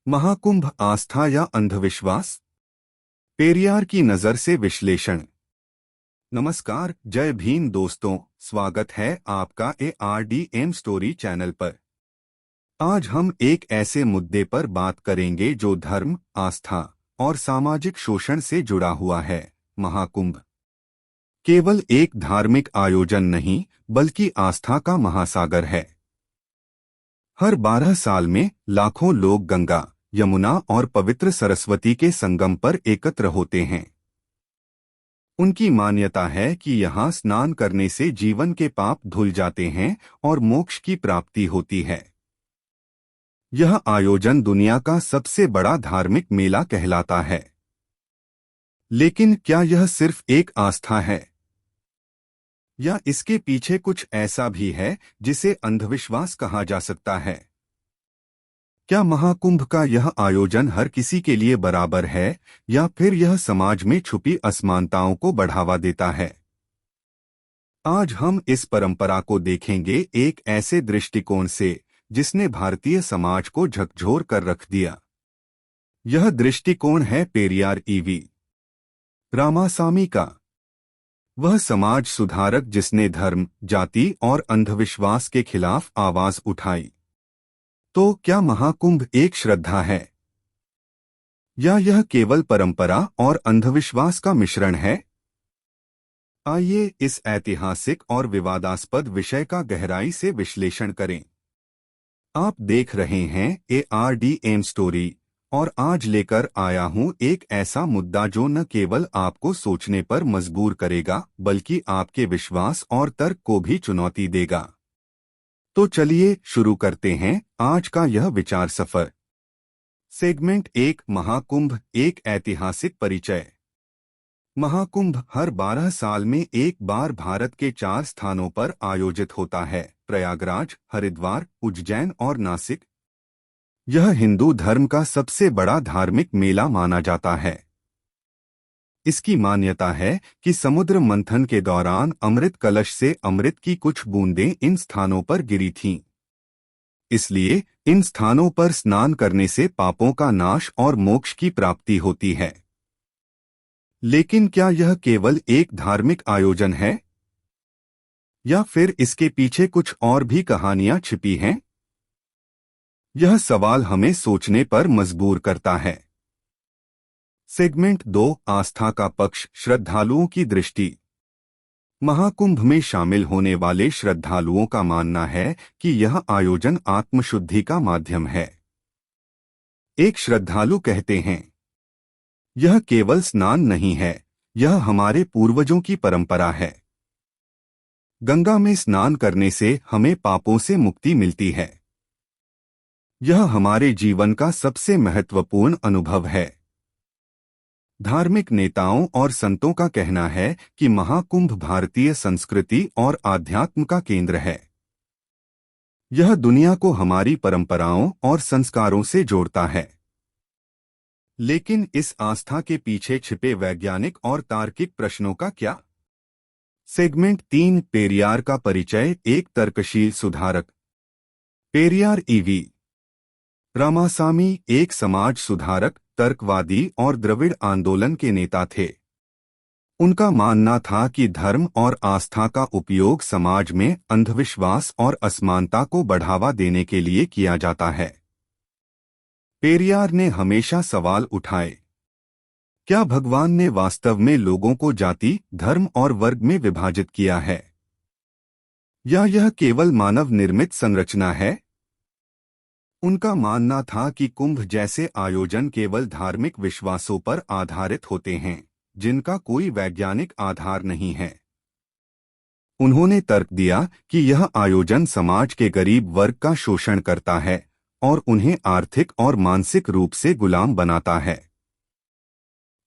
महाकुंभ आस्था या अंधविश्वास? पेरियार की नजर से विश्लेषण। नमस्कार, जय भीम दोस्तों, स्वागत है आपका ARDM स्टोरी चैनल पर। आज हम एक ऐसे मुद्दे पर बात करेंगे जो धर्म, आस्था और सामाजिक शोषण से जुड़ा हुआ है। महाकुंभ केवल एक धार्मिक आयोजन नहीं, बल्कि आस्था का महासागर है। हर 12 साल में लाखों लोग गंगा, यमुना और पवित्र सरस्वती के संगम पर एकत्र होते हैं। उनकी मान्यता है कि यहाँ स्नान करने से जीवन के पाप धुल जाते हैं और मोक्ष की प्राप्ति होती है। यह आयोजन दुनिया का सबसे बड़ा धार्मिक मेला कहलाता है। लेकिन क्या यह सिर्फ एक आस्था है, या इसके पीछे कुछ ऐसा भी है जिसे अंधविश्वास कहा जा सकता है? क्या महाकुंभ का यह आयोजन हर किसी के लिए बराबर है, या फिर यह समाज में छुपी असमानताओं को बढ़ावा देता है? आज हम इस परंपरा को देखेंगे एक ऐसे दृष्टिकोण से जिसने भारतीय समाज को झकझोर कर रख दिया। यह दृष्टिकोण है पेरियार ईवी रामासामी का। वह समाज सुधारक जिसने धर्म, जाति और अंधविश्वास के खिलाफ आवाज उठाई। तो क्या महाकुंभ एक श्रद्धा है, या यह केवल परंपरा और अंधविश्वास का मिश्रण है? आइए इस ऐतिहासिक और विवादास्पद विषय का गहराई से विश्लेषण करें। आप देख रहे हैं ARDM स्टोरी, और आज लेकर आया हूं एक ऐसा मुद्दा जो न केवल आपको सोचने पर मजबूर करेगा, बल्कि आपके विश्वास और तर्क को भी चुनौती देगा। तो चलिए शुरू करते हैं आज का यह विचार सफर। सेगमेंट 1, महाकुंभ एक ऐतिहासिक परिचय। महाकुंभ हर 12 साल में एक बार भारत के 4 स्थानों पर आयोजित होता है: प्रयागराज, हरिद्वार, उज्जैन और नासिक। यह हिंदू धर्म का सबसे बड़ा धार्मिक मेला माना जाता है। इसकी मान्यता है कि समुद्र मंथन के दौरान अमृत कलश से अमृत की कुछ बूंदें इन स्थानों पर गिरी थीं। इसलिए इन स्थानों पर स्नान करने से पापों का नाश और मोक्ष की प्राप्ति होती है। लेकिन क्या यह केवल एक धार्मिक आयोजन है, या फिर इसके पीछे कुछ और भी कहानियां छिपी हैं? यह सवाल हमें सोचने पर मजबूर करता है। सेगमेंट 2, आस्था का पक्ष, श्रद्धालुओं की दृष्टि। महाकुंभ में शामिल होने वाले श्रद्धालुओं का मानना है कि यह आयोजन आत्मशुद्धि का माध्यम है। एक श्रद्धालु कहते हैं, यह केवल स्नान नहीं है, यह हमारे पूर्वजों की परंपरा है। गंगा में स्नान करने से हमें पापों से मुक्ति मिलती है। यह हमारे जीवन का सबसे महत्वपूर्ण अनुभव है। धार्मिक नेताओं और संतों का कहना है कि महाकुंभ भारतीय संस्कृति और आध्यात्म का केंद्र है। यह दुनिया को हमारी परंपराओं और संस्कारों से जोड़ता है। लेकिन इस आस्था के पीछे छिपे वैज्ञानिक और तार्किक प्रश्नों का क्या? सेगमेंट 3, पेरियार का परिचय, एक तर्कशील सुधारक। पेरियार ईवी रामासामी एक समाज सुधारक, तर्कवादी और द्रविड़ आंदोलन के नेता थे। उनका मानना था कि धर्म और आस्था का उपयोग समाज में अंधविश्वास और असमानता को बढ़ावा देने के लिए किया जाता है। पेरियार ने हमेशा सवाल उठाए, क्या भगवान ने वास्तव में लोगों को जाति, धर्म और वर्ग में विभाजित किया है, या यह केवल मानव निर्मित संरचना है? उनका मानना था कि कुंभ जैसे आयोजन केवल धार्मिक विश्वासों पर आधारित होते हैं, जिनका कोई वैज्ञानिक आधार नहीं है। उन्होंने तर्क दिया कि यह आयोजन समाज के गरीब वर्ग का शोषण करता है और उन्हें आर्थिक और मानसिक रूप से गुलाम बनाता है।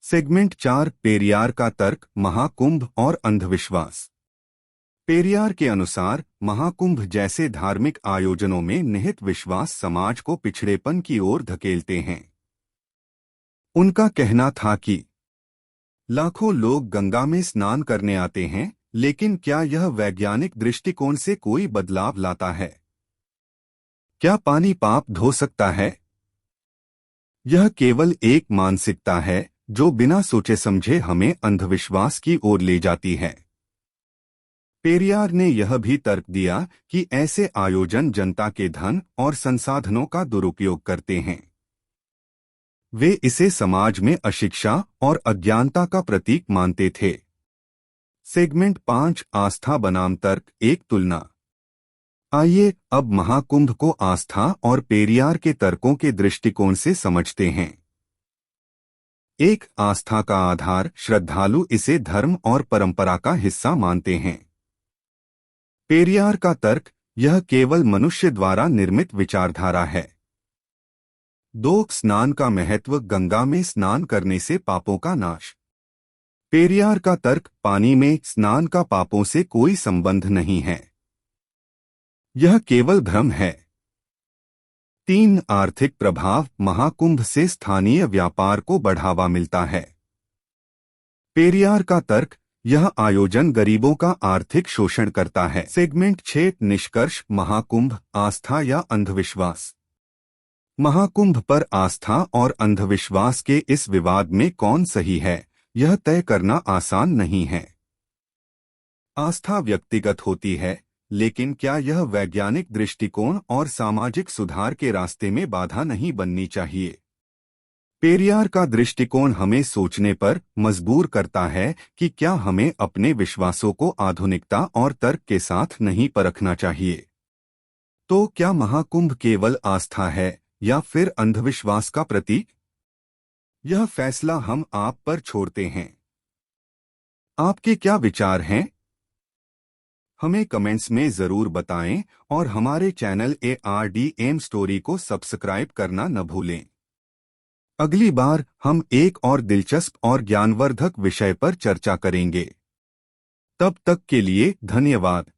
सेगमेंट 4, पेरियार का तर्क, महाकुंभ और अंधविश्वास। पेरियार के अनुसार महाकुंभ जैसे धार्मिक आयोजनों में निहित विश्वास समाज को पिछड़ेपन की ओर धकेलते हैं। उनका कहना था कि लाखों लोग गंगा में स्नान करने आते हैं, लेकिन क्या यह वैज्ञानिक दृष्टिकोण से कोई बदलाव लाता है? क्या पानी पाप धो सकता है? यह केवल एक मानसिकता है जो बिना सोचे समझे हमें अंधविश्वास की ओर ले जाती है। पेरियार ने यह भी तर्क दिया कि ऐसे आयोजन जनता के धन और संसाधनों का दुरुपयोग करते हैं। वे इसे समाज में अशिक्षा और अज्ञानता का प्रतीक मानते थे। सेगमेंट 5 आस्था बनाम तर्क, एक तुलना। आइए अब महाकुंभ को आस्था और पेरियार के तर्कों के दृष्टिकोण से समझते हैं। एक, आस्था का आधार, श्रद्धालु इसे धर्म और परंपरा का हिस्सा मानते हैं। पेरियार का तर्क, यह केवल मनुष्य द्वारा निर्मित विचारधारा है। 2, स्नान का महत्व, गंगा में स्नान करने से पापों का नाश। पेरियार का तर्क, पानी में स्नान का पापों से कोई संबंध नहीं है, यह केवल भ्रम है। 3, आर्थिक प्रभाव, महाकुंभ से स्थानीय व्यापार को बढ़ावा मिलता है। पेरियार का तर्क, यह आयोजन गरीबों का आर्थिक शोषण करता है। सेगमेंट 6 निष्कर्ष, महाकुंभ, आस्था या अंधविश्वास। महाकुंभ पर आस्था और अंधविश्वास के इस विवाद में कौन सही है, यह तय करना आसान नहीं है। आस्था व्यक्तिगत होती है, लेकिन क्या यह वैज्ञानिक दृष्टिकोण और सामाजिक सुधार के रास्ते में बाधा नहीं बननी चाहिए? पेरियार का दृष्टिकोण हमें सोचने पर मजबूर करता है कि क्या हमें अपने विश्वासों को आधुनिकता और तर्क के साथ नहीं परखना चाहिए। तो क्या महाकुंभ केवल आस्था है या फिर अंधविश्वास का प्रतीक? यह फैसला हम आप पर छोड़ते हैं। आपके क्या विचार हैं? हमें कमेंट्स में जरूर बताएं और हमारे चैनल ARDM स्टोरी को सब्सक्राइब करना न भूलें। अगली बार हम एक और दिलचस्प और ज्ञानवर्धक विषय पर चर्चा करेंगे। तब तक के लिए धन्यवाद।